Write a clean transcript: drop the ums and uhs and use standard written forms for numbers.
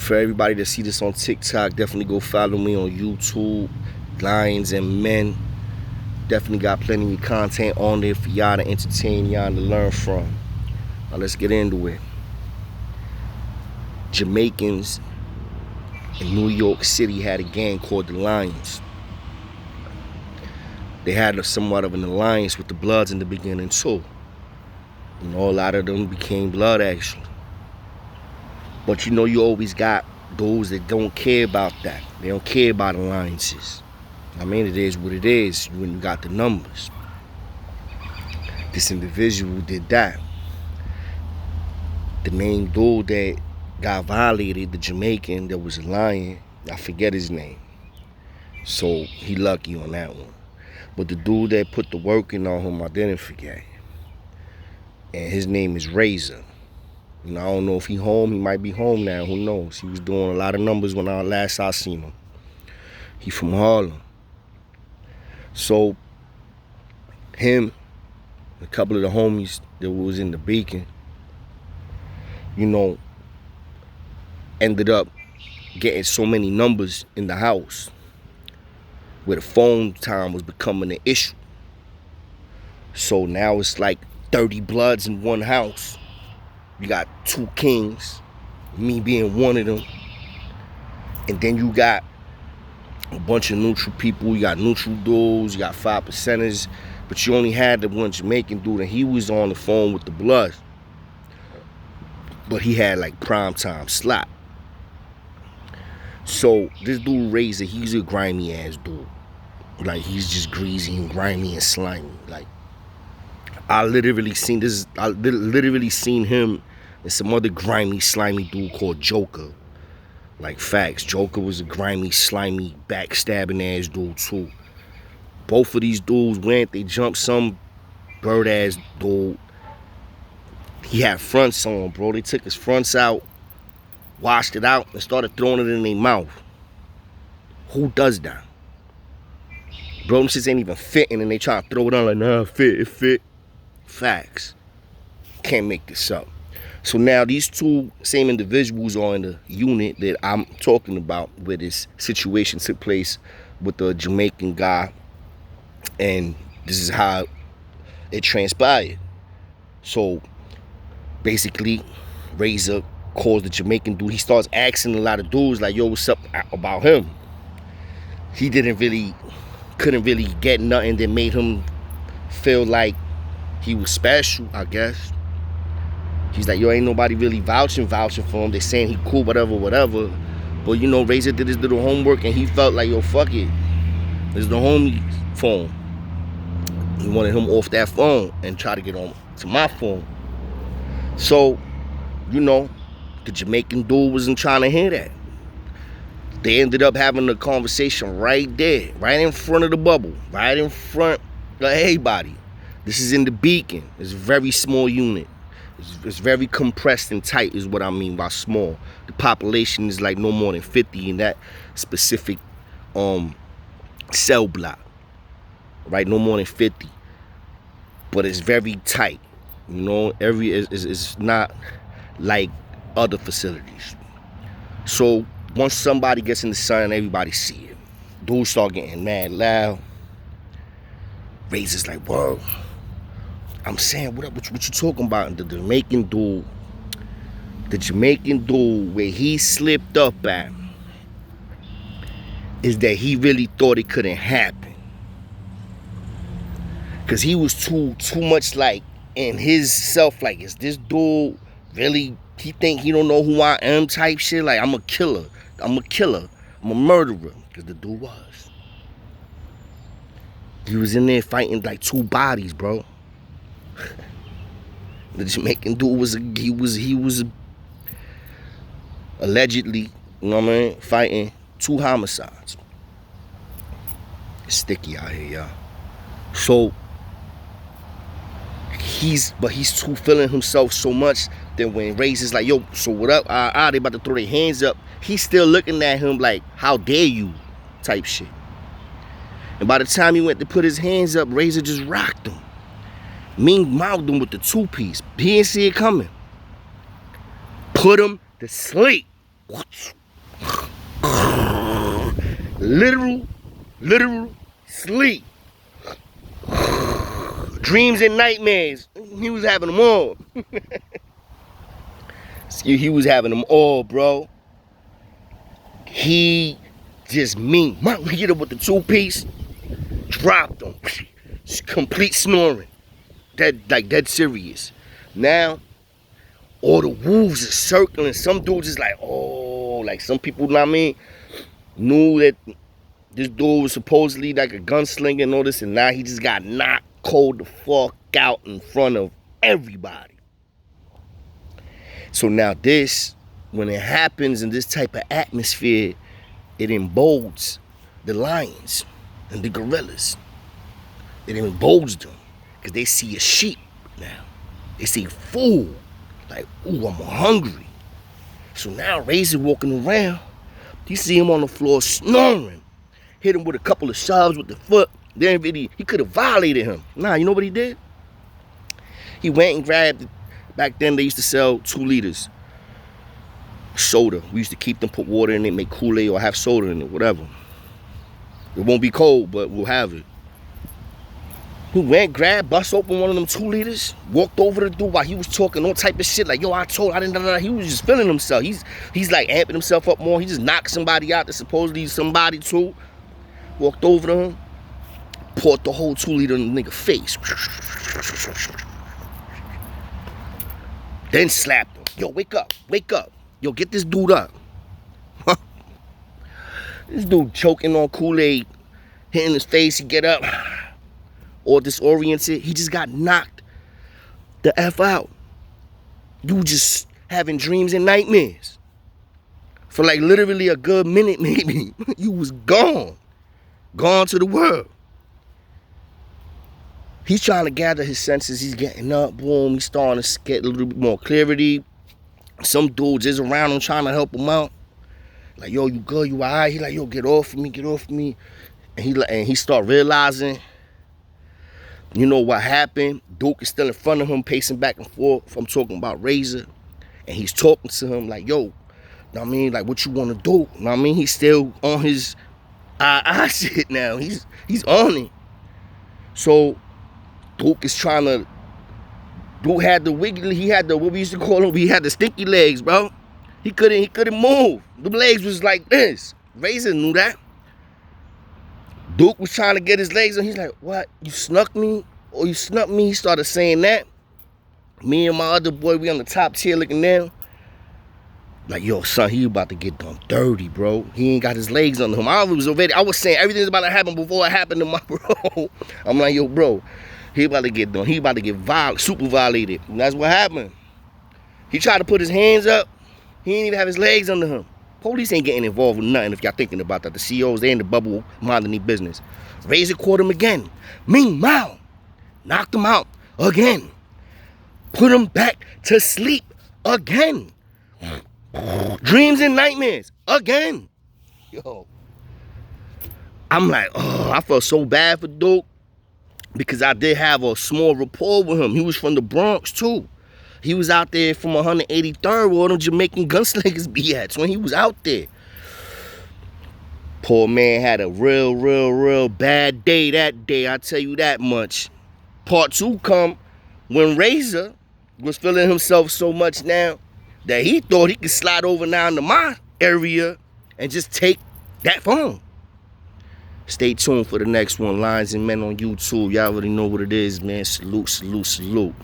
For everybody that see this on TikTok, definitely go follow me on YouTube, Lions and Men. Definitely got plenty of content on there for y'all to entertain, y'all to learn from. Now let's get into it. Jamaicans in New York City had a gang called the Lions. They had somewhat of an alliance with the Bloods in the beginning too. You know, a lot of them became Blood actually. But you know, you always got those that don't care about that. They don't care about alliances. I mean, it is what it is when you got the numbers. This individual did that. The main dude that got violated, the Jamaican that was a lion, I forget his name. So he lucky on that one. But the dude that put the work in on him, I didn't forget. And his name is Razor. You know, I don't know if he home. He might be home now. Who knows? He was doing a lot of numbers when I seen him. He from Harlem. So him, a couple of the homies that was in the Beacon, you know, ended up getting so many numbers in the house where the phone time was becoming an issue. So now it's like 30 Bloods in one house. You got 2 kings, me being one of them. And then you got a bunch of neutral people. You got neutral dudes, you got 5%ers, but you only had the one Jamaican dude, and he was on the phone with the Bloods. But he had like prime time slot. So this dude Razor, he's a grimy ass dude. Like, he's just greasy and grimy and slimy. Like, I literally seen him and some other grimy, slimy dude called Joker. Like, facts. Joker was a grimy, slimy, backstabbing ass dude too. Both of these dudes they jumped some bird ass dude. He had fronts on, bro. They took his fronts out, washed it out, and started throwing it in their mouth. Who does that? Bro, them shits ain't even fitting, and they try to throw it on like, nah, it fit. Facts. Can't make this up. So now these 2 same individuals are in the unit that I'm talking about where this situation took place with the Jamaican guy. And this is how it transpired. So basically, Razor calls the Jamaican dude. He starts asking a lot of dudes like, yo, what's up about him? He couldn't really get nothing that made him feel like he was special, I guess. He's like, yo, ain't nobody really vouching for him. They saying he cool, whatever. But you know, Razor did his little homework and he felt like, yo, fuck it. This is the homie phone. He wanted him off that phone and try to get on to my phone. So, you know, the Jamaican dude wasn't trying to hear that. They ended up having a conversation right there, right in front of the bubble, right in front of everybody. This is in the Beacon. It's a very small unit. It's very compressed and tight is what I mean by small. The population is like no more than 50 in that specific cell block. Right, no more than 50. But it's very tight. You know, it's not like other facilities. So once somebody gets in the sun, everybody see it. Dudes start getting mad loud. Razor's like, whoa. I'm saying, what you talking about? And the Jamaican dude where he slipped up at is that he really thought it couldn't happen. Cause he was too much like in his self, like, is this dude really, he think he don't know who I am type shit? Like, I'm a killer, I'm a murderer. Cause the dude was. He was in there fighting like 2 bodies, bro. The Jamaican dude was allegedly, you know what I mean, fighting 2 homicides. It's sticky out here, y'all. So he's too feeling himself so much that when Razor's like, yo, so what up? They about to throw their hands up. He's still looking at him like, how dare you? Type shit. And by the time he went to put his hands up, Razor just rocked him. Mouthed him with the 2-piece. He didn't see it coming. Put him to sleep. Literal sleep. Dreams and nightmares. He was having them all. He was having them all, bro. He just mean. He hit him with the 2-piece. Dropped him. Complete snoring. Dead serious. Now, all the wolves are circling. Some dudes is like, oh, like some people, you know what I mean, knew that this dude was supposedly like a gunslinger and all this, and now he just got knocked cold the fuck out in front of everybody. So now this, when it happens in this type of atmosphere, it emboldens the lions and the gorillas. It emboldens them because they see a sheep now. They see food. Like, ooh, I'm hungry. So now Razor walking around, you see him on the floor snoring. Hit him with a couple of shoves with the foot. Then he could have violated him. Nah, you know what he did? He went and grabbed, back then they used to sell 2 liters soda. We used to keep them, put water in it, make Kool-Aid or have soda in it, whatever. It won't be cold, but we'll have it. He went, grabbed, bust open one of them 2 liters, walked over to the dude while he was talking all type of shit, like, yo, I didn't, he was just feeling himself. He's like amping himself up more. He just knocked somebody out that supposedly somebody too. Walked over to him, poured the whole 2 liter in the nigga face. Then slapped him. Yo, wake up. Yo, get this dude up. This dude choking on Kool-Aid, hitting his face, he get up. Or disoriented, he just got knocked the F out. You just having dreams and nightmares. For like literally a good minute maybe. You was gone. Gone to the world. He's trying to gather his senses. He's getting up, boom. He's starting to get a little bit more clarity. Some dudes is around him trying to help him out. Like, yo, you good? You all right? He like, yo, get off of me. And he start realizing, you know what happened? Duke is still in front of him, pacing back and forth. I'm talking about Razor. And he's talking to him like, yo, know what I mean? Like, what you want to do? Know what I mean? He's still on his shit now. He's on it. So, Duke is trying to, Duke had the wiggly, he had the, what we used to call him, he had the stinky legs, bro. He couldn't move. The legs was like this. Razor knew that. Duke was trying to get his legs on. He's like, what? You snuck me? Or you snuck me? He started saying that. Me and my other boy, we on the top tier looking down. Like, yo, son, he about to get done dirty, bro. He ain't got his legs under him. I was saying everything's about to happen before it happened to my bro. I'm like, yo, bro, he about to get done. He about to get super violated. And that's what happened. He tried to put his hands up. He didn't even have his legs under him. Police ain't getting involved with nothing if y'all thinking about that. The CEOs, they in the bubble minding their business. Razor caught him again. Meanwhile, knocked him out again. Put him back to sleep again. Dreams and nightmares again. Yo. I'm like, oh, I felt so bad for Duke because I did have a small rapport with him. He was from the Bronx too. He was out there from 183rd where all them Jamaican gunslingers be at when he was out there. Poor man had a real bad day that day, I tell you that much. Part 2 come when Razor was feeling himself so much now that he thought he could slide over now into my area and just take that phone. Stay tuned for the next one. Lions and Men on YouTube. Y'all already know what it is, man. Salute.